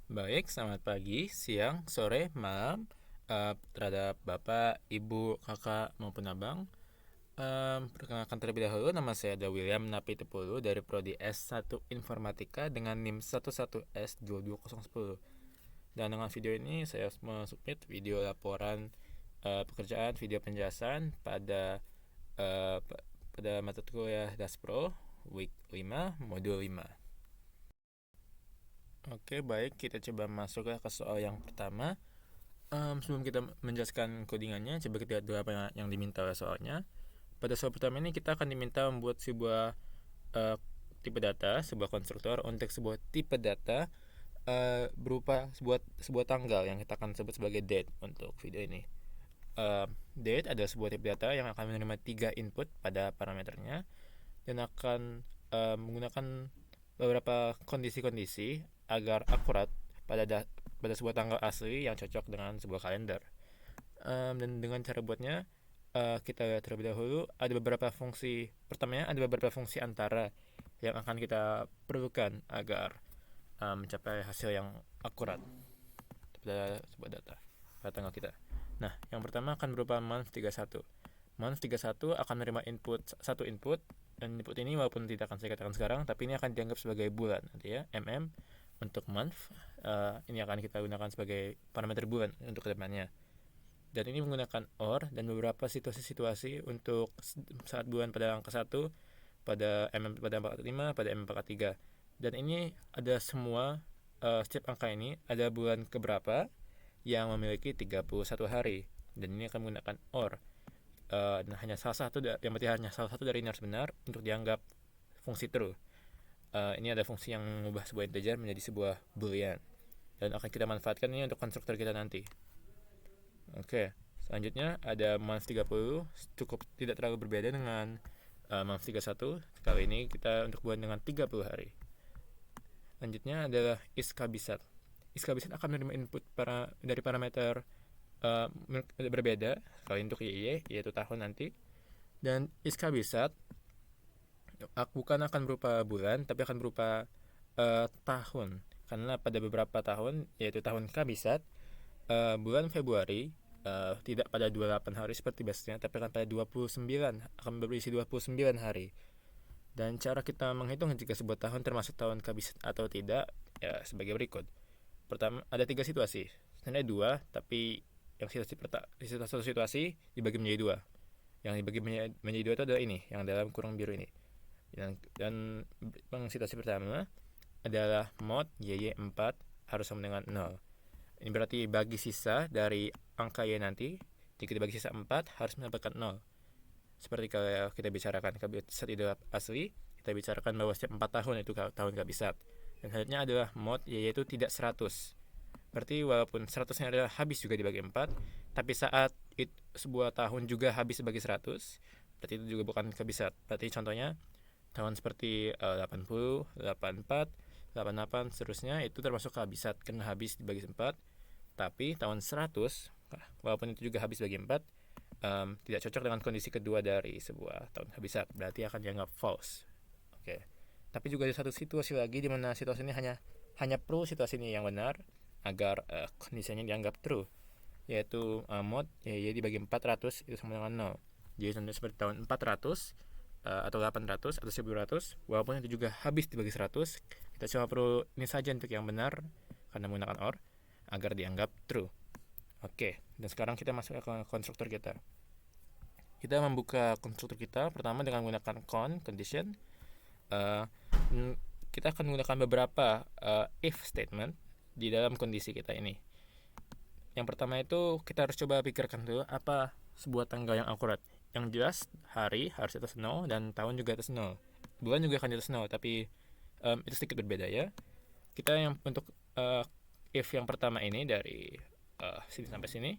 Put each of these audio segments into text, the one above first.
Baik, selamat pagi, siang, sore, malam terhadap Bapak, Ibu, Kakak, maupun Abang. Perkenalkan terlebih dahulu, nama saya ada William Napitupulu dari Prodi S1 Informatika dengan NIM 11S22010. Dan dengan video ini saya submit video laporan pekerjaan, video penjelasan uh, pada mata kuliah Daspro Week 5, Modul 5. Oke, baik, kita coba masuk ke soal yang pertama. Sebelum kita menjelaskan codingannya, coba kita lihat dulu apa yang diminta oleh soalnya. Pada soal pertama ini kita akan diminta membuat sebuah uh, tipe data, sebuah konstruktor untuk sebuah tipe data berupa sebuah tanggal yang kita akan sebut sebagai date untuk video ini. Date adalah sebuah tipe data yang akan menerima 3 input pada parameternya dan akan menggunakan beberapa kondisi-kondisi agar akurat pada sebuah tanggal asli yang cocok dengan sebuah kalender. Dan dengan cara buatnya kita lihat terlebih dahulu ada beberapa fungsi. Pertamanya ada beberapa fungsi antara yang akan kita perlukan agar mencapai hasil yang akurat pada sebuah data pada tanggal kita. Nah, yang pertama akan berupa month31. Month31 akan menerima satu input, dan input ini walaupun tidak akan saya katakan sekarang, tapi ini akan dianggap sebagai bulan nanti ya, untuk month. Ini akan kita gunakan sebagai parameter bulan untuk kedepannya. Dan ini menggunakan OR dan beberapa situasi-situasi untuk saat bulan pada angka 1, pada pada angka 5, pada angka 3. Dan ini ada semua, setiap angka ini ada bulan keberapa yang memiliki 31 hari. Dan ini akan menggunakan OR. Dan hanya salah satu yang berarti hanya salah satu dari ini harus benar untuk dianggap fungsi true. Ini ada fungsi yang mengubah sebuah integer menjadi sebuah boolean dan akan kita manfaatkan ini untuk konstruktor kita nanti. Oke, selanjutnya ada month30, cukup tidak terlalu berbeda dengan month31. Kali ini kita untuk buat dengan 30 hari. Selanjutnya adalah iskabisat. Iskabisat akan menerima input dari parameter berbeda, kali untuk YY, yaitu tahun nanti. Dan iskabisat bukan akan berupa bulan, tapi akan berupa tahun. Karena pada beberapa tahun, yaitu tahun kabisat, bulan Februari tidak pada 28 hari seperti biasanya, tapi akan pada 29, akan berisi 29 hari. Dan cara kita menghitung jika sebuah tahun termasuk tahun kabisat atau tidak, ya sebagai berikut. Pertama, ada 3 situasi. Sebenarnya 2, tapi yang satu situasi dibagi menjadi 2. Yang dibagi menjadi 2 itu adalah ini, yang dalam kurung biru ini. Dan situasi pertama adalah mod YY4 harus sama dengan 0. Ini berarti bagi sisa dari angka Y nanti, jika dibagi sisa 4 harus mendapatkan 0. Seperti kalau kita bicarakan kabisat itu asli, kita bicarakan bahwa setiap 4 tahun itu tahun kabisat. Dan selanjutnya adalah mod Y itu tidak 100. Berarti walaupun 100-nya adalah habis juga dibagi 4, tapi saat sebuah tahun juga habis dibagi 100, berarti itu juga bukan kabisat. Berarti contohnya tahun seperti 80, 84, 88 seterusnya itu termasuk kabisat karena habis dibagi 4. Tapi tahun 100 walaupun itu juga habis bagi 4, tidak cocok dengan kondisi kedua dari sebuah tahun kabisat, berarti akan dianggap false. Oke. Tapi juga ada satu situasi lagi di mana situasi ini hanya perlu situasi ini yang benar agar kondisinya dianggap true, yaitu mod ya dibagi 400 itu sama dengan 0. Jadi contohnya seperti tahun 400 atau 800 atau 1200, walaupun itu juga habis dibagi 100, kita cuma perlu ini saja untuk yang benar karena menggunakan OR agar dianggap true. Oke, dan sekarang kita masuk ke konstruktor kita. Kita membuka konstruktor kita pertama dengan menggunakan condition. Kita akan menggunakan beberapa if statement di dalam kondisi kita ini. Yang pertama itu kita harus coba pikirkan dulu apa sebuah tanggal yang akurat. Yang jelas hari harus di atas 0 dan tahun juga atas 0. Bulan juga akan di atas 0, tapi itu sedikit berbeda ya. Kita yang untuk if yang pertama ini dari sini sampai sini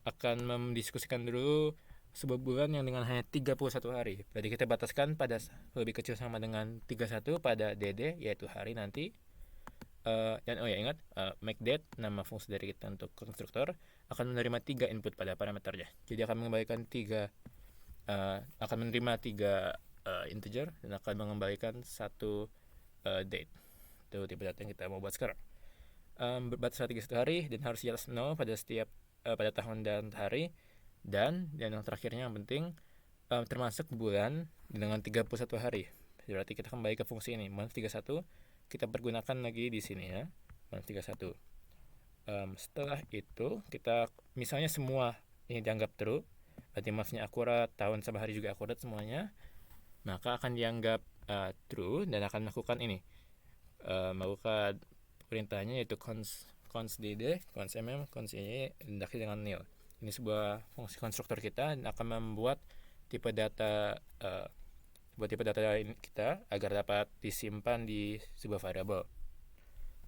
akan mendiskusikan dulu sebuah bulan yang dengan hanya 31 hari. Berarti kita bataskan pada lebih kecil sama dengan 31 pada DD, yaitu hari nanti. Dan ingat, make date, nama fungsi dari kita untuk konstruktor, akan menerima 3 input pada parameternya. Jadi akan mengembalikan akan menerima 3 integer dan akan mengembalikan 1 date. Itu tipe data yang kita mau buat sekarang. berbatas 31 hari dan harus di atas 0 pada setiap pada tahun dan hari. Dan yang terakhirnya yang penting, termasuk bulan dengan 31 hari. Berarti kita kembali ke fungsi ini, month 31 kita pergunakan lagi di sini ya, month 31. Setelah itu kita misalnya semua ini dianggap true, berarti monthnya akurat, tahun sama hari juga akurat semuanya, maka akan dianggap true dan akan melakukan ini, melakukan perintahnya yaitu const dd, const mm, const y didaki dengan nil. Ini sebuah fungsi konstruktor kita dan akan membuat tipe data kita agar dapat disimpan di sebuah variabel.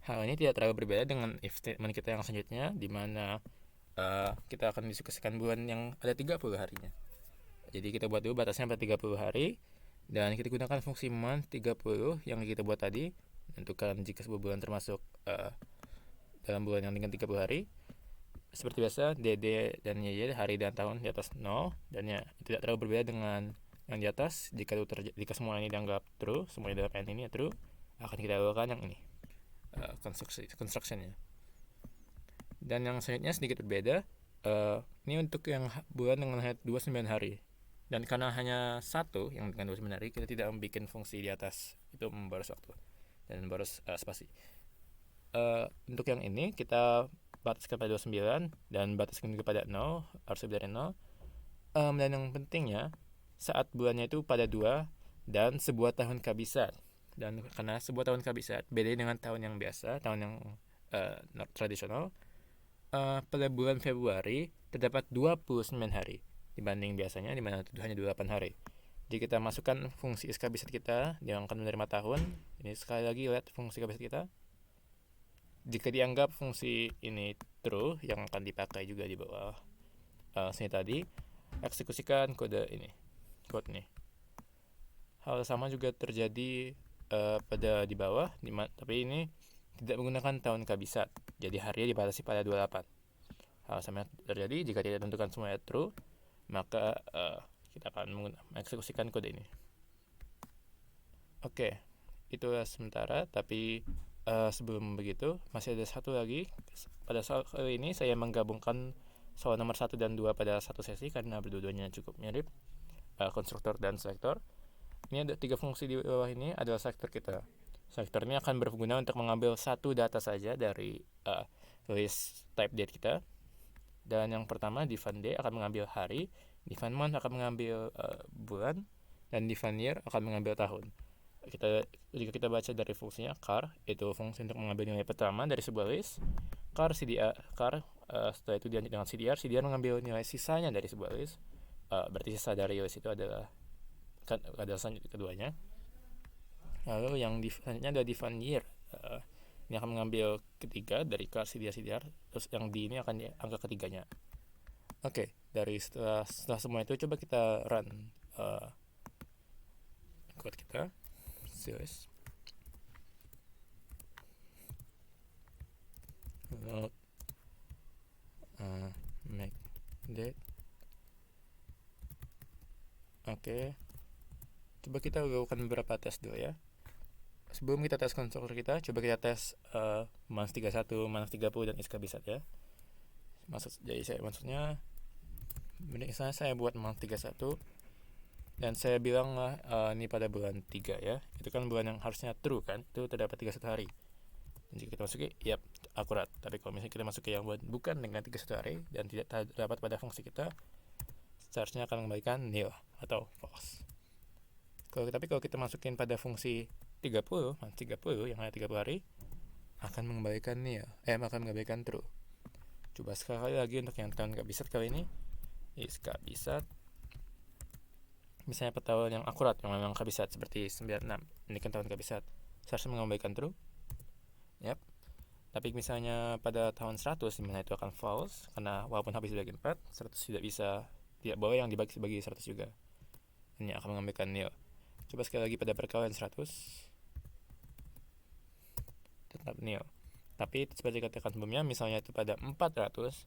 Hal ini tidak terlalu berbeda dengan if statement kita yang selanjutnya, di mana kita akan diskusikan bulan yang ada 30 harinya. Jadi kita buat dulu batasnya pada 30 hari, dan kita gunakan fungsi month 30 yang kita buat tadi, menentukan jika sebuah bulan termasuk dalam bulan yang dengan 30 hari. Seperti biasa, dd dan yy, hari dan tahun di atas 0, dan ya tidak terlalu berbeda dengan yang di atas. Jika semua ini dianggap true, semuanya dalam n ini true, akan kita lakukan yang ini, constructionnya. Dan yang selanjutnya sedikit berbeda, ini untuk yang bulan dengan hanya 29 hari, dan karena hanya satu yang dengan 29 hari, kita tidak membuat fungsi di atas itu memboros waktu dan memboros spasi. Untuk yang ini kita bataskan pada 29 dan bataskan juga pada 0, harus lebih dari 0. Dan yang pentingnya, saat bulannya itu pada 2 dan sebuah tahun kabisat. Dan karena sebuah tahun kabisat beda dengan tahun yang biasa, tahun yang tradisional, pada bulan Februari terdapat 29 hari dibanding biasanya di mana hanya 28 hari. Jadi kita masukkan fungsi is kabisat kita yang akan menerima tahun. Ini sekali lagi lihat fungsi kabisat kita. Jika dianggap fungsi ini true, yang akan dipakai juga di bawah sini tadi, eksekusikan kode ini. Hal sama juga terjadi pada di bawah, tapi ini tidak menggunakan tahun kabisat, jadi harinya dibatasi pada 28. Hal sama terjadi jika tidak ditentukan semuanya true, maka kita akan mengeksekusikan kode ini. Oke, itulah sementara, tapi sebelum begitu masih ada satu lagi. Pada soal kali ini saya menggabungkan soal nomor 1 dan 2 pada satu sesi karena berdua-duanya cukup mirip, konstruktor dan selektor. Ini ada 3 fungsi di bawah ini adalah selektor kita. Selektor ini akan berguna untuk mengambil satu data saja dari list type date kita. Dan yang pertama, define day akan mengambil hari, define month akan mengambil bulan, dan define year akan mengambil tahun. Jika kita baca dari fungsinya char, itu fungsi untuk mengambil nilai pertama dari sebuah list. Char cdr, setelah itu dilanjut dengan cdr mengambil nilai sisanya dari sebuah list. Berarti sisa dari list itu adalah selanjutnya keduanya. Lalu yang selanjutnya adalah define year. Ini akan mengambil ketiga dari char cdr, terus yang di ini akan angka ketiganya. Oke, dari setelah semua itu coba kita run code kita. Series load make date. Oke, coba kita lakukan beberapa tes dulu ya. Sebelum kita tes konstruktor kita, coba kita tes month 31, month 30 dan is kabisat ya. Maksudnya misalnya saya buat month 31 dan saya bilang ini pada bulan 3 ya. Itu kan bulan yang harusnya true kan, itu terdapat 31 hari. Dan jika kita masuki, yap, akurat. Tapi kalau misalnya kita masuki yang bukan dengan 31 hari dan tidak terdapat pada fungsi kita, seharusnya akan mengembalikan nil atau false. Tapi kalau kita masukin pada fungsi 30 yang hanya 30 hari, akan mengembalikan nil, akan mengembalikan true. Coba sekali lagi untuk yang tahun kabisat kali ini, is kabisat. Misalnya pada tahun yang akurat, yang memang kabisat seperti 96, ini kan tahun kabisat, seharusnya mengembalikan true. Yap. Tapi misalnya pada tahun 100, dimana itu akan false, karena walaupun habis dibagi 4, 100 tidak boleh yang dibagi 100 juga. Ini akan mengembalikan nil. Coba sekali lagi pada perkalian 100, tetap nil. Tapi seperti katakan sebelumnya, misalnya itu pada 400,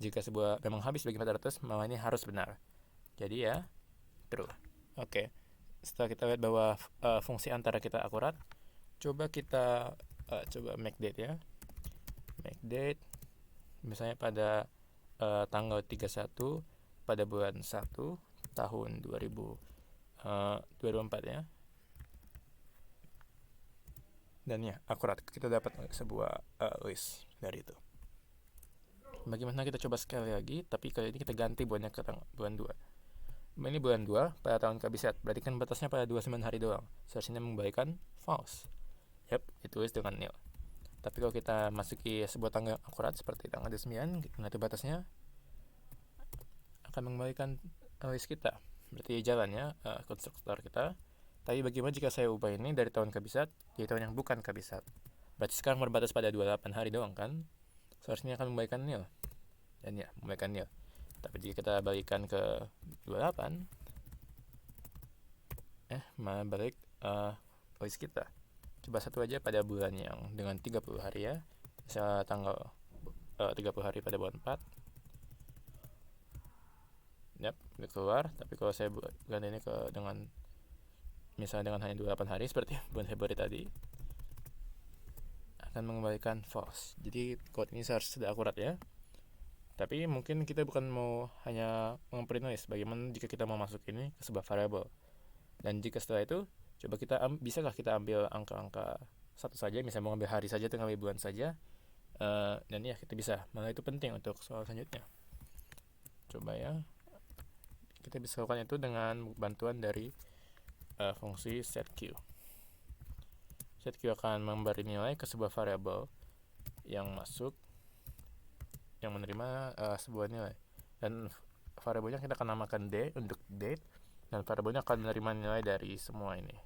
jika sebuah memang habis bagi 400, maka ini harus benar. Jadi ya, true. Oke. Setelah kita lihat bahwa fungsi antara kita akurat, coba kita coba make date ya. date misalnya pada tanggal 31 pada bulan 1 tahun 2024 ya. Dan ya akurat kita dapat sebuah list dari itu. Bagaimana kita coba sekali lagi, tapi kali ini kita ganti bulannya ke bulan 2. Ini bulan 2 pada tahun kabisat, berarti kan batasnya pada 29 hari doang. Seharusnya mengembalikan false. Yap, ditulis dengan nil. Tapi kalau kita masuki sebuah tanggal akurat seperti tanggal 29, kita ngatur batasnya, akan mengembalikan list kita. Berarti jalannya konstruktor kita. Tapi bagaimana jika saya ubah ini dari tahun kabisat jadi tahun yang bukan kabisat? Berarti sekarang berbatas pada 28 hari doang kan? Seharusnya akan mengembalikan nil. Dan ya, mengembalikan nil. Tapi jika kita balikan ke 28, malah balik list kita. Coba satu aja pada bulan yang dengan 30 hari ya. Misal tanggal 30 hari pada bulan 4. Yap, udah keluar. Tapi kalau saya ganti ini dengan misalnya dengan hanya 28 hari seperti bulan Februari tadi, akan mengembalikan false. Jadi code ini harus sudah akurat ya. Tapi mungkin kita bukan mau hanya memprint list. Bagaimana jika kita mau masuk ini ke sebuah variable? Dan jika setelah itu, coba kita bisakah kita ambil angka-angka satu saja, misalnya mau ambil hari saja atau ambil bulan saja, dan ya kita bisa. Malah itu penting untuk soal selanjutnya. Coba ya, kita bisa lakukan itu dengan bantuan dari fungsi setQ. SetQ akan memberi nilai ke sebuah variabel yang masuk, yang menerima sebuah nilai, dan variabelnya kita akan namakan D untuk date, dan variabelnya akan menerima nilai dari semua ini.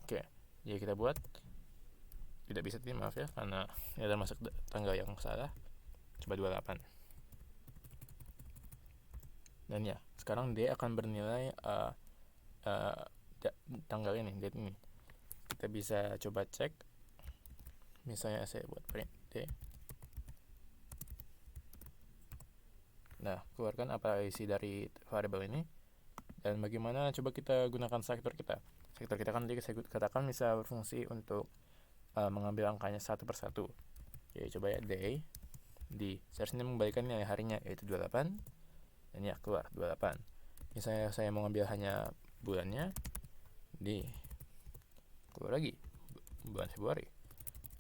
Oke, jadi kita buat tidak bisa ini, maaf ya, karena ini ada masuk tanggal yang salah. Coba 28. Dan ya, sekarang D akan bernilai tanggal ini, date ini. Kita bisa coba cek. Misalnya saya buat print D. Nah, keluarkan apa isi dari variabel ini. Dan bagaimana coba kita gunakan sektor kita. Sektor kita kan tadi saya katakan bisa berfungsi untuk mengambil angkanya satu persatu. Jadi coba ya day di seharusnya membalikan nilai harinya yaitu 28, dan ya keluar 28. Misalnya saya mau ngambil hanya bulannya, di keluar lagi bulan Februari.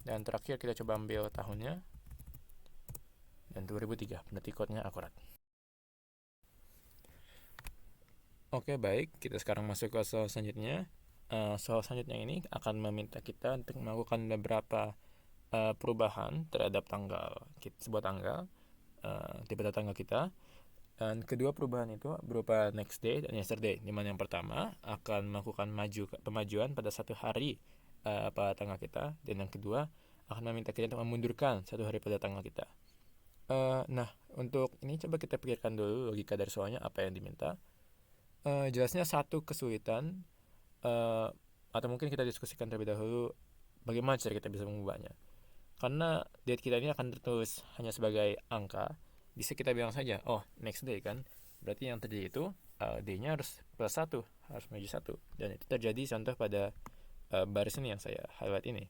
Dan terakhir kita coba ambil tahunnya, dan 2003, berarti code-nya akurat. Oke, baik, kita sekarang masuk ke soal selanjutnya. Soal selanjutnya ini akan meminta kita untuk melakukan beberapa perubahan terhadap sebuah tanggal di pada tanggal kita. Dan kedua perubahan itu berupa next day dan yesterday, di mana yang pertama akan melakukan pemajuan pada satu hari pada tanggal kita, dan yang kedua akan meminta kita untuk memundurkan satu hari pada tanggal kita. Nah, untuk ini coba kita pikirkan dulu logika dari soalnya apa yang diminta. Jelasnya satu kesulitan, atau mungkin kita diskusikan terlebih dahulu bagaimana cara kita bisa mengubahnya. Karena date kita ini akan tertulis hanya sebagai angka, bisa kita bilang saja, oh next day kan, berarti yang terjadi itu day-nya harus plus 1, harus maju 1, dan itu terjadi contoh pada baris ini yang saya highlight ini.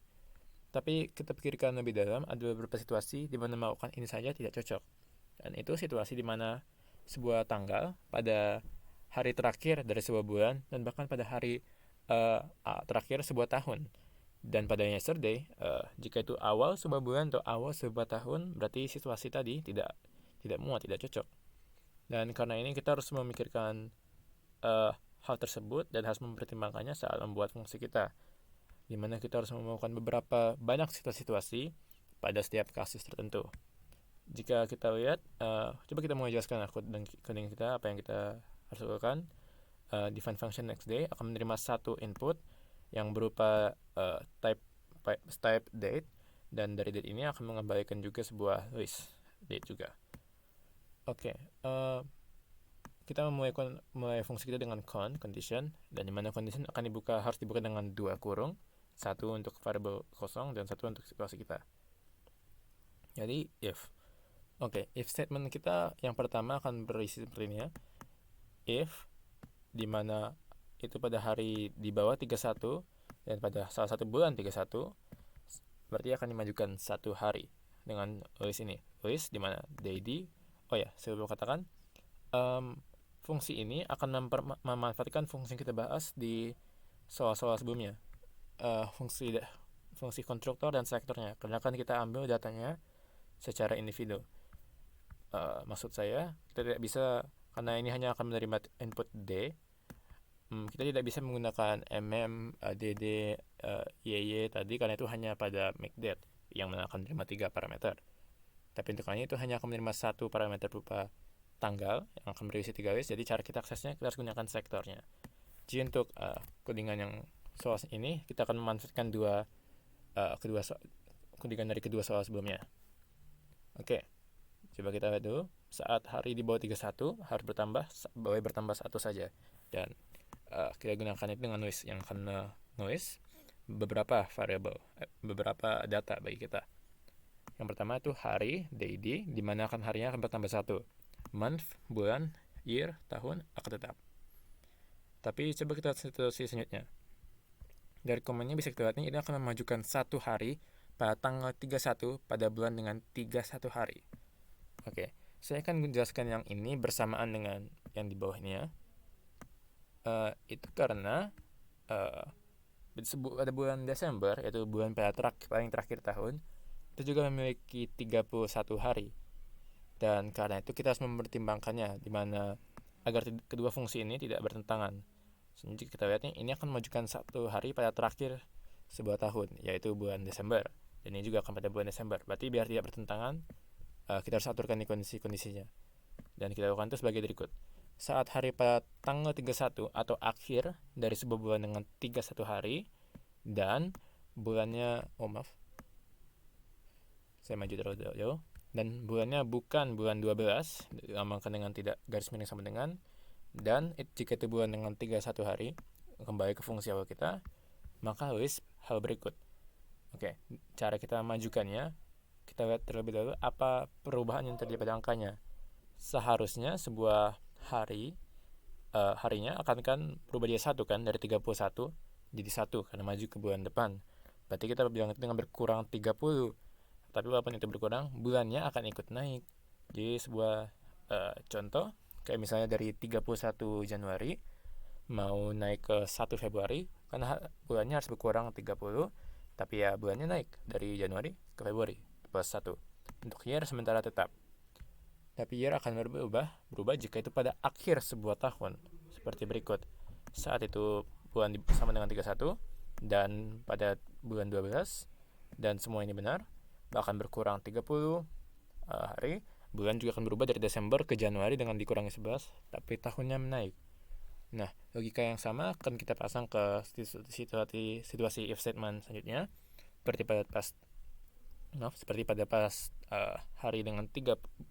Tapi kita pikirkan lebih dalam, ada beberapa situasi di mana melakukan ini saja tidak cocok, dan itu situasi di mana sebuah tanggal pada hari terakhir dari sebuah bulan, dan bahkan pada hari terakhir sebuah tahun. Dan pada yesterday, jika itu awal sebuah bulan atau awal sebuah tahun, berarti situasi tadi tidak muat, tidak cocok. Dan karena ini kita harus memikirkan hal tersebut dan harus mempertimbangkannya saat membuat fungsi kita, dimana kita harus menemukan banyak situasi pada setiap kasus tertentu. Jika kita lihat, coba kita mau jelaskan coding kita, apa yang kita harus lakukan. Define function next day akan menerima satu input yang berupa type date, dan dari date ini akan mengembalikan juga sebuah list date juga. Oke, kita mulai fungsi kita dengan condition, dan dimana condition akan harus dibuka dengan 2 kurung, satu untuk variable kosong dan satu untuk situasi kita. Jadi if. If statement kita yang pertama akan berisi seperti ini ya. If dimana itu pada hari di bawah 31 dan pada salah satu bulan 31, berarti akan dimajukan satu hari dengan list ini, list di mana id. Saya belum katakan, fungsi ini akan memanfaatkan fungsi yang kita bahas di soal-soal sebelumnya, fungsi konstruktor dan selektornya, karena kan kita ambil datanya secara individu. Maksud saya, kita tidak bisa, karena ini hanya akan menerima input D, kita tidak bisa menggunakan dd, yy tadi, karena itu hanya pada make date yang akan menerima 3 parameter. Tapi untuk kali itu hanya akan menerima 1 parameter berupa tanggal yang akan berisi 3 list. Jadi cara kita aksesnya, kita harus gunakan selektornya. Jadi untuk codingan yang soal ini, kita akan memanfaatkan codingan dari kedua soal sebelumnya. Oke, coba kita lihat dulu. Saat hari di bawah 31 harus boleh bertambah 1 saja. Dan kita gunakan itu dengan noise, yang akan noise beberapa variabel, beberapa data bagi kita. Yang pertama itu hari, DID, di mana akan harinya akan bertambah 1. Month, bulan, year, tahun akan tetap. Tapi coba kita lihat situasi selanjutnya. Dari komennya bisa kita lihat ini akan memajukan 1 hari pada tanggal 31 pada bulan dengan 31 hari. Oke, saya akan menjelaskan yang ini bersamaan dengan yang di bawahnya. Itu karena pada bulan Desember, yaitu bulan paling terakhir tahun, itu juga memiliki 31 hari. Dan karena itu kita harus mempertimbangkannya, di mana agar kedua fungsi ini tidak bertentangan. Jadi kita lihat ini akan memajukan 1 hari pada terakhir sebuah tahun, yaitu bulan Desember. Dan ini juga akan pada bulan Desember. Berarti biar tidak bertentangan, kita harus aturkan di kondisi-kondisinya. Dan kita lakukan itu sebagai berikut. Saat hari pada tanggal 31 atau akhir dari sebuah bulan dengan 31 hari, dan bulannya, saya maju terlalu jauh, dan bulannya bukan bulan 12, dilambangkan dengan tidak garis miring sama dengan, dan jika itu bulan dengan 31 hari, kembali ke fungsi awal kita, maka list hal berikut. Oke, cara kita majukannya, kita lihat terlebih dahulu apa perubahan yang terjadi pada angkanya. Seharusnya sebuah harinya akan berubah jadi 1 kan, dari 31 jadi 1 karena maju ke bulan depan. Berarti kita bilang itu dengan berkurang 30. Tapi walaupun itu berkurang, bulannya akan ikut naik. Jadi sebuah contoh, kayak misalnya dari 31 Januari mau naik ke 1 Februari, karena bulannya harus berkurang 30, tapi ya bulannya naik dari Januari ke Februari plus 1. Untuk year sementara tetap. Tapi year akan berubah jika itu pada akhir sebuah tahun, seperti berikut. Saat itu bulan sama dengan 31, dan pada bulan 12, dan semua ini benar, bahkan berkurang 30 hari. Bulan juga akan berubah dari Desember ke Januari dengan dikurangi 11, tapi tahunnya menaik. Nah, logika yang sama akan kita pasang ke situasi if statement selanjutnya, seperti pada hari dengan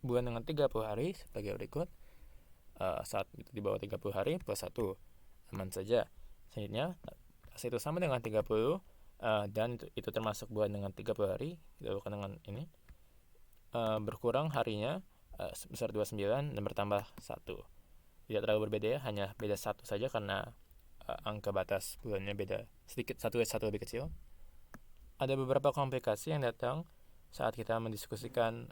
bulan dengan 30 hari sebagai berikut. Saat itu di bawah 30 hari plus 1, aman saja. Selanjutnya, saat itu sama dengan 30, dan itu termasuk bulan dengan 30 hari, kita lakukan dengan ini. Berkurang harinya sebesar 29 dan bertambah 1. Tidak terlalu berbeda ya, hanya beda 1 saja karena angka batas bulannya beda sedikit, 1 lebih kecil. Ada beberapa komplikasi yang datang saat kita mendiskusikan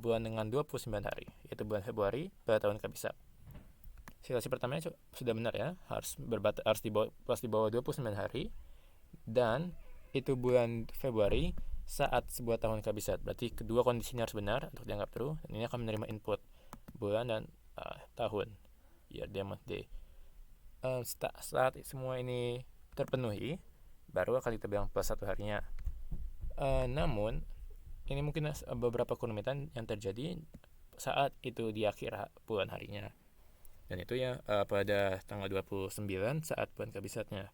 bulan dengan 29 hari, yaitu bulan Februari pada tahun kabisat. Situasi pertamanya sudah benar ya, harus di bawah 29 hari, dan itu bulan Februari saat sebuah tahun kabisat. Berarti kedua kondisinya harus benar untuk dianggap true, dan ini akan menerima input bulan dan tahun, year, day, month, day. Saat semua ini terpenuhi, baru akan kita bilang plus 1 harinya. Namun ini mungkin beberapa kerumitan yang terjadi saat itu di akhir bulan harinya, dan itu ya pada tanggal 29 saat bulan kabisatnya,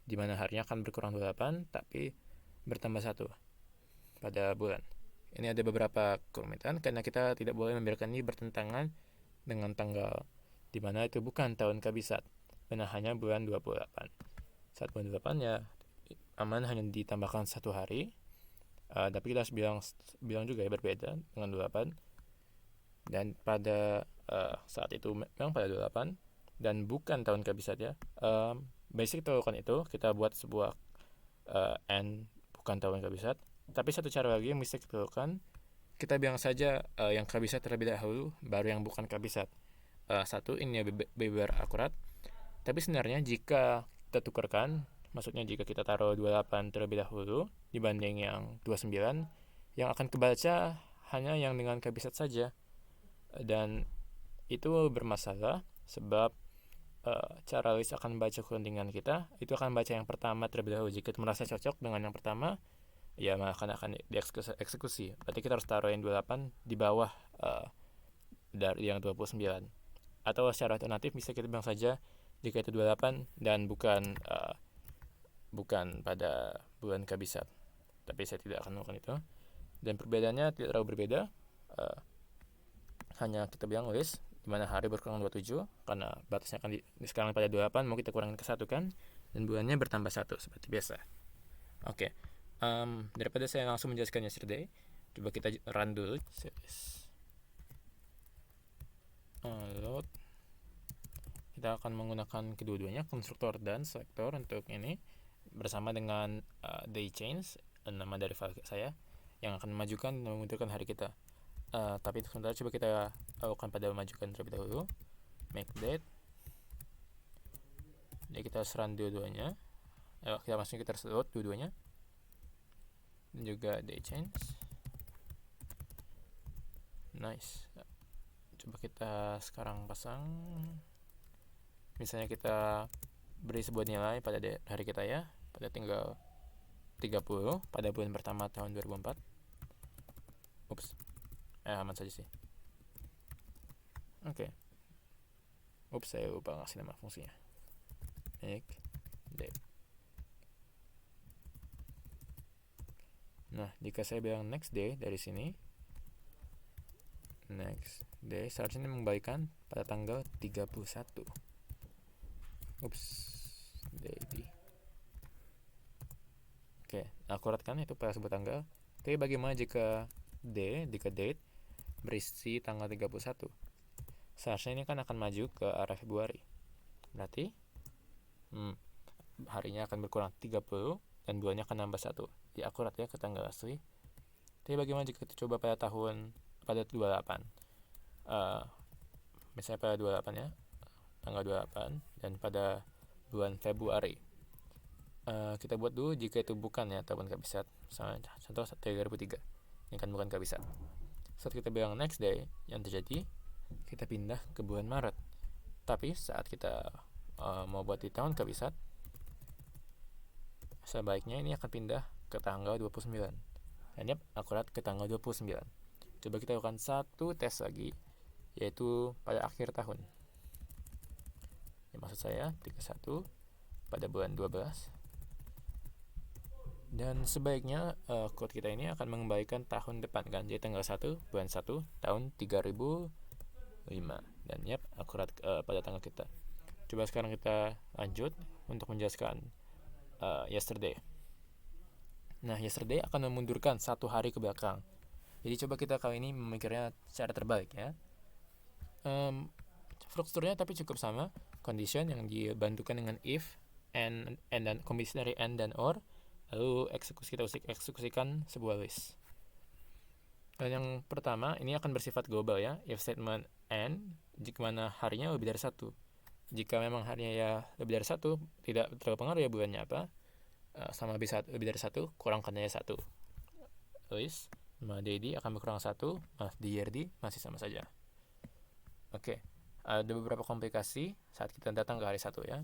di mana harinya akan berkurang 28 tapi bertambah 1 pada bulan. Ini ada beberapa kerumitan karena kita tidak boleh membiarkan ini bertentangan dengan tanggal di mana itu bukan tahun kabisat, karena hanya bulan 28. Saat bulan 28 ya aman, hanya ditambahkan 1 hari. Tapi kita harus bilang juga ya berbeda dengan 28. Dan pada saat itu memang pada 28 dan bukan tahun kabisat ya. Basic kita lakukan itu, kita buat sebuah n bukan tahun kabisat, Tapi satu cara lagi yang bisa kita lakukan, kita bilang saja yang kabisat terlebih dahulu, baru yang bukan kabisat. Satu, ini biar akurat. Tapi sebenarnya jika kita tukarkan, maksudnya jika kita taruh 28 terlebih dahulu dibanding yang 29, yang akan kebaca hanya yang dengan kabisat saja. Dan itu bermasalah sebab cara list akan baca codingan kita itu akan baca yang pertama terlebih dahulu. Jika itu merasa cocok dengan yang pertama, ya maka akan dieksekusi. Berarti kita harus taruh yang 28 di bawah dari yang 29. Atau secara alternatif bisa kita bilang saja jika itu 28 dan bukan pada bulan kabisat. Tapi saya tidak akan melakukan itu. Dan perbedaannya tidak terlalu berbeda. Hanya kita bilang list di mana hari berkurang 27 karena batasnya akan sekarang pada 28, mau kita kurangin ke 1 kan, dan bulannya bertambah 1 seperti biasa. Oke. Daripada saya langsung menjelaskan yesterday, coba kita run dulu series load. Kita akan menggunakan kedua-duanya, konstruktor dan selektor untuk ini, bersama dengan day change, nama dari file saya yang akan memajukan dan memundurkan hari kita. Tapi sebentar, coba kita lakukan pada memajukan terlebih dahulu. Make date. Jadi kita run dua-duanya. Kita masukin, kita load dua-duanya. Dan juga day change. Nice. Coba kita sekarang pasang. Misalnya kita beri sebuah nilai pada hari kita ya, pada tanggal 30 pada bulan pertama tahun 2004. Aman saja sih. Oke. Saya lupa ngasih nama fungsinya. Make date. Nah, jika saya bilang next day dari sini, next day seharusnya mengembalikan pada tanggal 31. Day. Oke, akurat kan itu pada sebuah tanggal. Tapi bagaimana jika date berisi tanggal 31? Seharusnya ini kan akan maju ke arah Februari. Berarti harinya akan berkurang 30 dan bulannya akan nambah 1. Ya akurat ya ke tanggal asli. Tapi bagaimana jika kita coba pada 28? Misalnya pada 28 ya, tanggal 28, dan pada bulan Februari. Kita buat dulu jika itu bukan ya tahun kabisat. Misalnya contoh 2003. Ini kan bukan kabisat. Saat kita bilang next day, yang terjadi kita pindah ke bulan Maret. Tapi saat kita mau buat di tahun kabisat, sebaiknya ini akan pindah ke tanggal 29. Dan akurat ke tanggal 29. Coba kita lakukan satu tes lagi, yaitu pada akhir tahun. Ya, maksud saya 31 pada bulan 12. Dan sebaiknya code kita ini akan mengembalikan tahun depan kan, jadi tanggal 1 bulan 1 tahun 3005. Dan akurat pada tanggal kita. Coba sekarang kita lanjut untuk menjelaskan yesterday. Nah, yesterday akan memundurkan 1 hari ke belakang. Jadi coba kita kali ini memikirnya secara terbalik ya. Strukturnya tapi cukup sama. Condition yang dibantukan dengan if, and dan kombinasi dari and dan or. Lalu kita eksekusikan sebuah list. Dan yang pertama ini akan bersifat global ya. If statement and, jika mana harinya lebih dari 1. Jika memang harinya ya lebih dari 1, tidak terlalu pengaruh ya bulannya apa, sama lebih dari 1, kurangkan aja 1. List daily akan berkurang 1, DRD masih sama saja. Oke. Ada beberapa komplikasi saat kita datang ke hari 1 ya.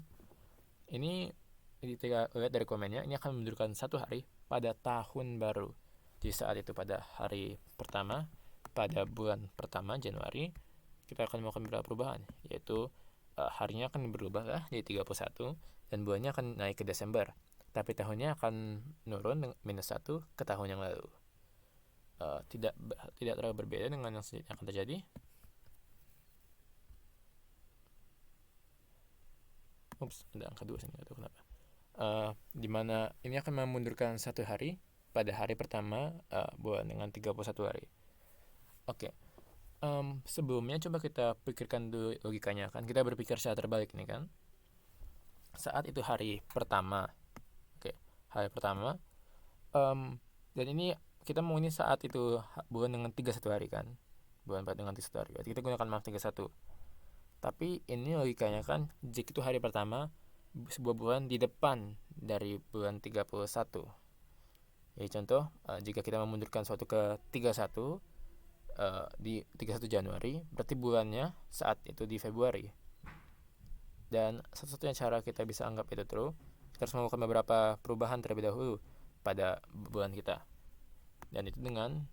Ini kita lihat dari komennya, ini akan menunjukkan 1 hari pada tahun baru. Di saat itu pada hari pertama, pada bulan pertama Januari, kita akan melakukan beberapa perubahan, yaitu harinya akan berubah lah jadi 31 dan bulannya akan naik ke Desember. Tapi tahunnya akan menurun -1 ke tahun yang lalu. Tidak terlalu berbeda dengan yang akan terjadi. Ada angka 2 sini, nggak tahu kenapa. Dimana ini akan memundurkan 1 hari pada hari pertama bulan dengan 31 hari. Oke. Sebelumnya coba kita pikirkan dulu logikanya kan. Kita berpikir secara terbalik nih kan. Saat itu hari pertama. Hari pertama Dan ini kita mau ini saat itu bulan dengan 31 hari kan, bulan 4 dengan 31 hari, berarti kita gunakan maaf 31. Tapi ini logikanya kan, jika itu hari pertama sebuah bulan di depan dari bulan 31. Jadi contoh, jika kita memundurkan suatu ke 31, di 31 Januari, berarti bulannya saat itu di Februari. Dan satu-satunya cara kita bisa anggap itu true, kita harus melakukan beberapa perubahan terlebih dahulu pada bulan kita. Dan itu dengan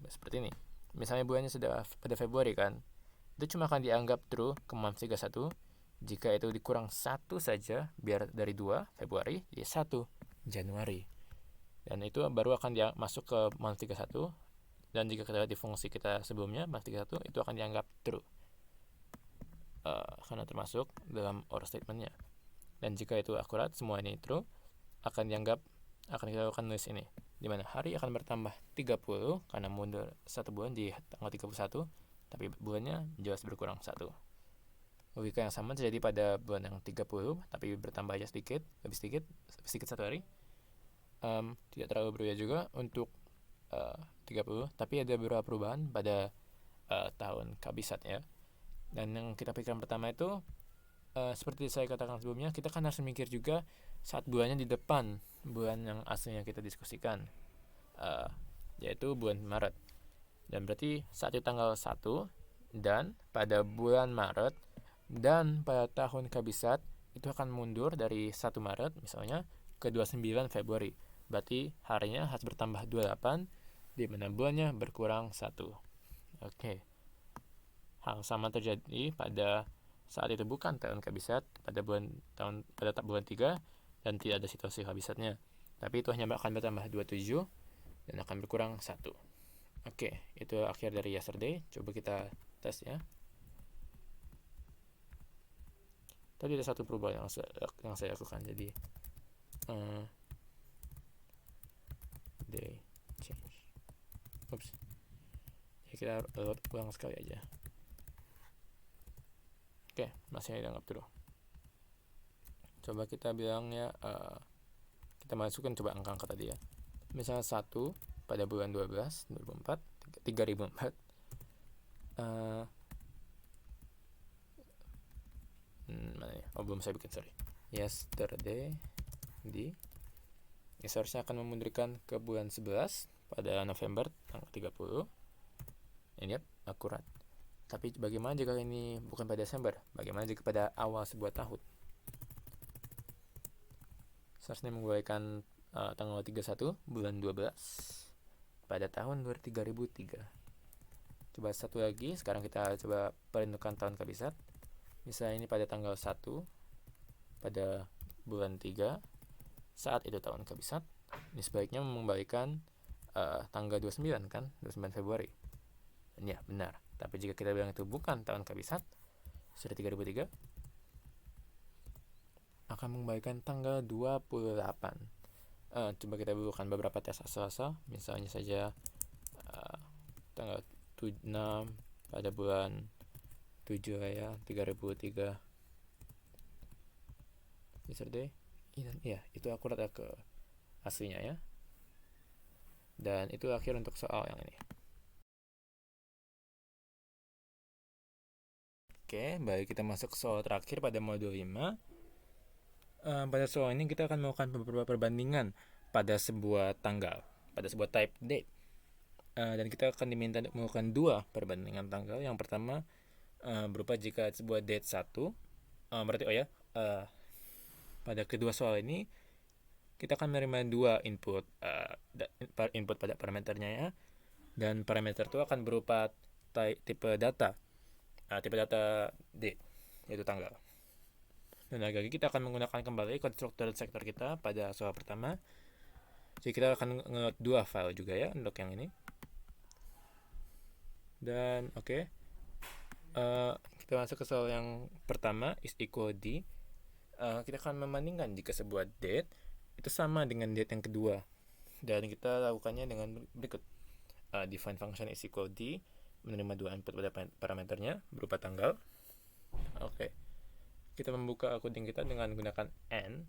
seperti ini. Misalnya bulannya sudah pada Februari kan, itu cuma akan dianggap true ke month 31 jika itu dikurang 1 saja, biar dari 2 Februari jadi 1 Januari. Dan itu baru akan masuk ke month 31. Dan jika kita lihat di fungsi kita sebelumnya, month 31 itu akan dianggap true, karena termasuk dalam or statementnya. Dan jika itu akurat, semua ini true, akan kita lakukan nulis ini, dimana hari akan bertambah 30 karena mundur 1 bulan di tanggal 31, tapi bulannya jelas berkurang 1. Logika yang sama terjadi pada bulan yang 30, tapi bertambah aja lebih sedikit 1 hari. Tidak terlalu berbeda juga untuk 30, tapi ada beberapa perubahan pada tahun kabisat ya. Dan yang kita pikirkan pertama itu, seperti saya katakan sebelumnya, kita kan harus mikir juga saat bulannya di depan bulan yang aslinya kita diskusikan, yaitu bulan Maret. Dan berarti saat itu tanggal 1, dan pada bulan Maret dan pada tahun kabisat itu akan mundur dari 1 Maret misalnya ke 29 Februari. Berarti harinya harus bertambah 28, di mana bulannya berkurang 1. Oke. Hal sama terjadi pada saat itu bukan tahun kabisat, pada bulan 3, dan tidak ada situasi kabisatnya. Tapi itu hanya akan bertambah 27 dan akan berkurang 1. Oke, itu akhir dari yesterday. Coba kita tes ya. Tadi ada satu perubahan yang saya lakukan, jadi day change. Oops. Ya, kita load ulang sekali aja. Oke, masih dianggap true. Coba kita bilangnya, kita masukkan coba angka-angka tadi ya. Misalnya 1 pada bulan 12 2004 3004, mana ya? Oh, belum saya bikin, sorry. Yesterday seharusnya akan memundurkan ke bulan 11 pada November tanggal 30. Ini akurat. Tapi bagaimana jika ini bukan pada Desember? Bagaimana jika pada awal sebuah tahun? Seharusnya menggunakan tanggal 31 bulan 12 pada tahun 3003. Coba satu lagi, sekarang kita coba peruntukan tahun kabisat. Misalnya ini pada tanggal 1 pada bulan 3, saat itu tahun kabisat. Ini sebaiknya mengembalikan tanggal 29 kan, 29 Februari. Dan ya, benar. Tapi jika kita bilang itu bukan tahun kabisat, sudah 3003, akan mengembalikan tanggal 28. Coba kita bukan beberapa tes asal-asal. Misalnya saja tanggal 6 pada bulan 7 ya, 3003 yesterday. Iya, itu akurat ya ke aslinya ya. Dan itu akhir untuk soal yang ini. Oke, baik, kita masuk ke soal terakhir pada modul 5. Pada soal ini kita akan melakukan beberapa perbandingan pada sebuah tanggal, pada sebuah type date. Dan kita akan diminta melakukan 2 perbandingan tanggal. Yang pertama berupa jika sebuah date 1, berarti pada kedua soal ini kita akan menerima 2 input pada parameternya ya. Dan parameter itu akan berupa tipe data date, yaitu tanggal. Dan lagi kita akan menggunakan kembali konstruktor sektor kita pada soal pertama. Jadi kita akan nge-load 2 file juga ya untuk yang ini. Dan kita masuk ke soal yang pertama, is equal d. Kita akan membandingkan jika sebuah date itu sama dengan date yang kedua. Dan kita lakukannya dengan berikut. Define function is equal d, menerima 2 input pada parameternya berupa tanggal. Kita membuka coding kita dengan menggunakan n.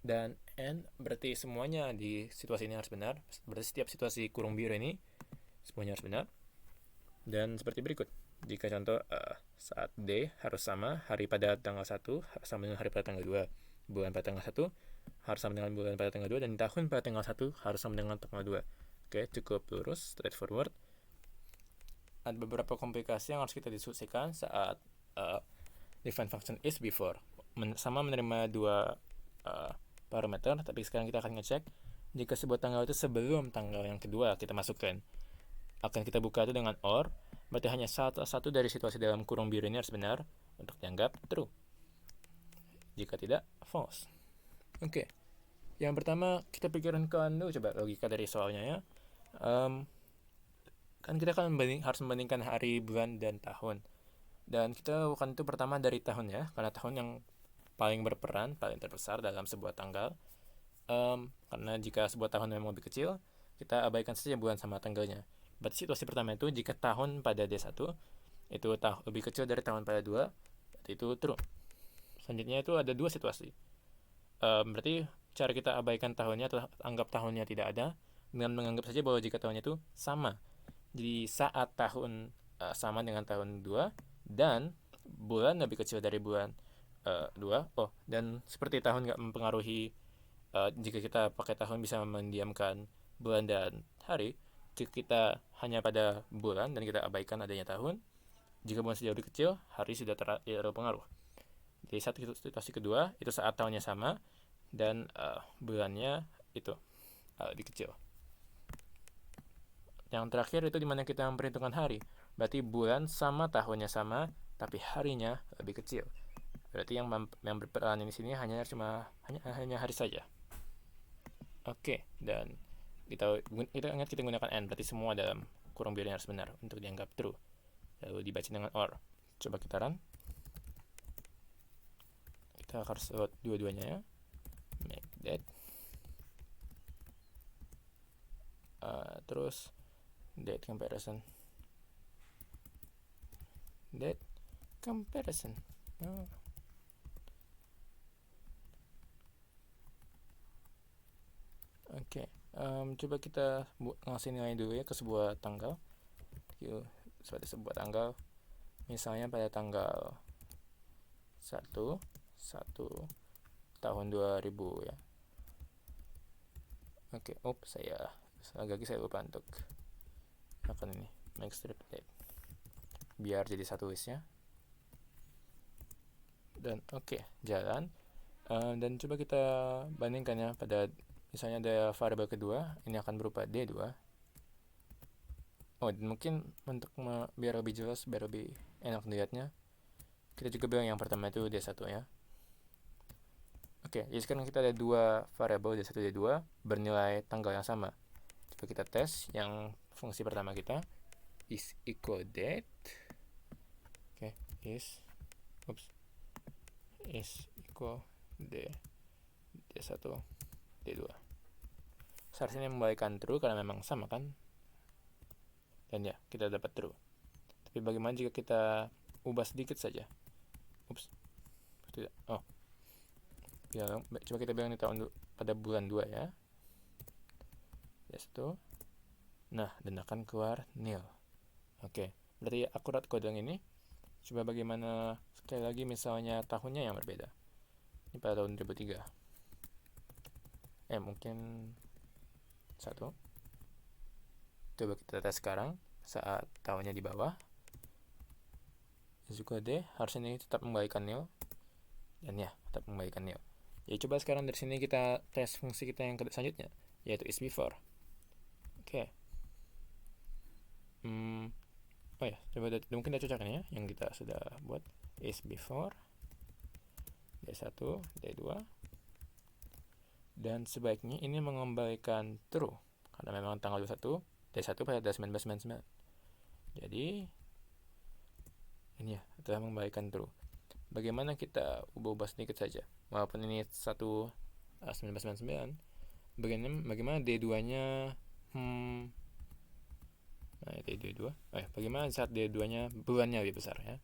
Dan N berarti semuanya di situasi ini harus benar. Berarti setiap situasi kurung biru ini semuanya harus benar. Dan seperti berikut. Jika contoh saat D harus sama, hari pada tanggal 1 harus sama dengan hari pada tanggal 2, bulan pada tanggal 1 harus sama dengan bulan pada tanggal 2, dan tahun pada tanggal 1 harus sama dengan tanggal 2. Oke, cukup lurus, straightforward. Ada beberapa komplikasi yang harus kita diskusikan saat define function is before. Sama menerima dua parameter, tapi sekarang kita akan ngecek jika sebuah tanggal itu sebelum tanggal yang kedua kita masukkan. Akan kita buka itu dengan OR, berarti hanya satu dari situasi dalam kurung biru ini harus benar untuk dianggap true. Jika tidak, false. Oke. Yang pertama kita pikirkan dulu coba logika dari soalnya ya. Kan kita kan harus membandingkan hari, bulan, dan tahun. Dan kita lakukan itu pertama dari tahun ya, karena tahun yang paling berperan, paling terbesar dalam sebuah tanggal. Karena jika sebuah tahun memang lebih kecil, kita abaikan saja bulan sama tanggalnya. Berarti situasi pertama itu jika tahun pada D1 itu lebih kecil dari tahun pada 2, berarti itu true. Selanjutnya itu ada dua situasi. Berarti cara kita abaikan tahunnya atau anggap tahunnya tidak ada dengan menganggap saja bahwa jika tahunnya itu sama. Jadi saat tahun sama dengan tahun 2 dan bulan lebih kecil dari bulan 2. Dan seperti tahun nggak mempengaruhi, jika kita pakai tahun bisa mendiamkan bulan dan hari. Jika kita hanya pada bulan dan kita abaikan adanya tahun, jika bulan sudah lebih kecil, hari sudah terpengaruh. Jadi saat situasi kedua itu saat tahunnya sama dan bulannya itu lebih kecil. Yang terakhir itu dimana kita memperhitungkan hari. Berarti bulan sama tahunnya sama, tapi harinya lebih kecil. Berarti yang berperan di sini hanya hari saja. Oke, dan kita ingat kita gunakan N, berarti semua dalam kurung biru harus benar untuk dianggap true. Lalu dibaca dengan OR. Coba kita run. Kita harus load dua-duanya ya. Make that. Terus date comparison. Date comparison. Oke. Coba kita ngasih nilai dulu ya ke sebuah tanggal. Pada sebuah tanggal, misalnya pada tanggal 1 tahun 2000 ya. Oke, saya lupa untuk akan ini make strip date biar jadi satu listnya. Dan jalan. Dan coba kita bandingkan ya, pada misalnya ada variabel kedua, ini akan berupa D2. Dan mungkin untuk biar lebih jelas, biar lebih enak dilihatnya, kita juga bilang yang pertama itu D1 ya. Jadi sekarang kita ada dua variabel D1 D2 bernilai tanggal yang sama. Coba kita tes yang fungsi pertama kita, is equal date. Is equal D1 D2. Seharusnya membalikan true karena memang sama kan. Dan ya, kita dapat true. Tapi bagaimana jika kita ubah sedikit saja? Tidak. Coba kita bilang ini pada bulan 2 ya. D1. Nah, dan akan keluar nil. Berarti akurat kode yang ini. Coba bagaimana sekali lagi misalnya tahunnya yang berbeda. Ini pada tahun 2003. Mungkin 1. Coba kita tes sekarang saat tahunnya di bawah. Juga D, harusnya ini tetap membalikan nil. Dan ya, tetap membalikan nil. Ya, coba sekarang dari sini kita tes fungsi kita yang selanjutnya, yaitu is before. Coba mungkin kita cocokkan ya yang kita sudah buat. Is before D1, D2. Dan sebaiknya ini mengembalikan true karena memang tanggal 21 D1 pada 1999. Jadi ini ya, telah mengembalikan true. Bagaimana kita ubah sedikit saja, walaupun ini 1999, bagaimana D2-nya D2. Bagaimana saat D2-nya bulannya lebih besar ya?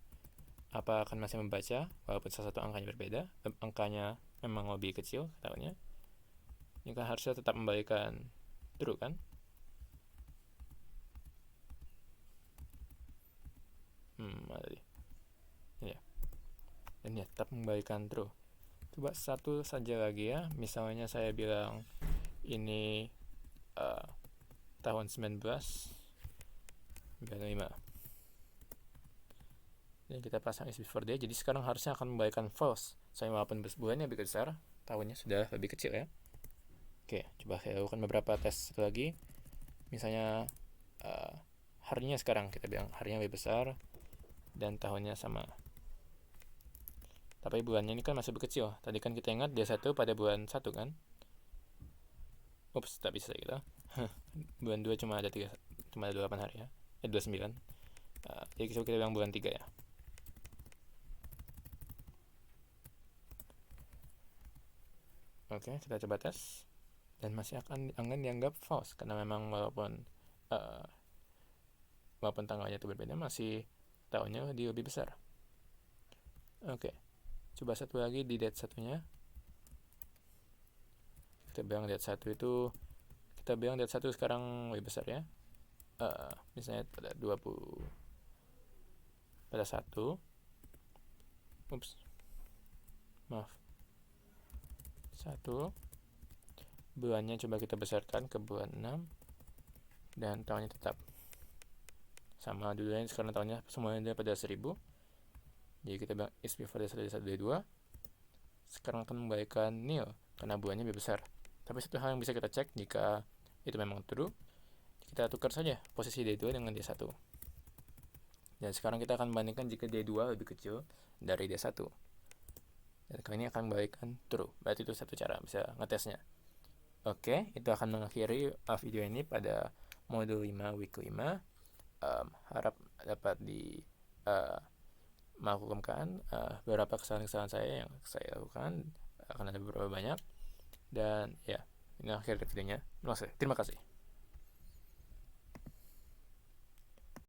Apa akan masih membaca walaupun salah satu angkanya berbeda? Angkanya memang lebih kecil tahunnya. Ini kan harusnya tetap membalikan true kan? Ya. Dan ya tetap membalikan true. Coba satu saja lagi ya. Misalnya saya bilang ini tahun 1995. Dan kita pasang is before day. Jadi sekarang harusnya akan membalikan false. Saya walaupun bulannya lebih besar, tahunnya sudah lebih kecil ya. Oke, coba saya lakukan beberapa tes satu lagi. Misalnya harinya sekarang kita bilang harinya lebih besar dan tahunnya sama. Tapi bulannya ini kan masih kecil. Tadi kan kita ingat D1 pada bulan 1 kan? Ups, tak bisa gitu. Bulan 2 cuma ada 8 hari ya. 29. Jadi kita bilang bulan 3 ya. Oke, kita coba tes. Dan masih akan dianggap false karena memang walaupun tanggalnya itu berbeda, masih tahunnya lebih besar. Oke, coba satu lagi di date satunya. Kita bilang date 1 itu, kita bilang date 1 sekarang lebih besar ya. Misalnya pada 20, pada 1, maaf, 1, bulannya coba kita besarkan ke bulan 6, dan tahunnya tetap sama dulunya. Sekarang tahunnya semuanya pada 1000. Jadi kita bilang is before day 1, day 2. Sekarang akan membalikan nil karena bulannya lebih besar. Tapi satu hal yang bisa kita cek jika itu memang true, kita tukar saja posisi D2 dengan D1. Dan sekarang kita akan bandingkan jika D2 lebih kecil dari D1. Dan kali ini akan membalikan true. Berarti itu satu cara bisa ngetesnya. Oke, itu akan mengakhiri video ini pada modul 5 week 5. Harap dapat melakukan beberapa kesalahan-kesalahan saya yang saya lakukan. Akan ada beberapa banyak. Dan ya, ini akhir videonya. Terima kasih.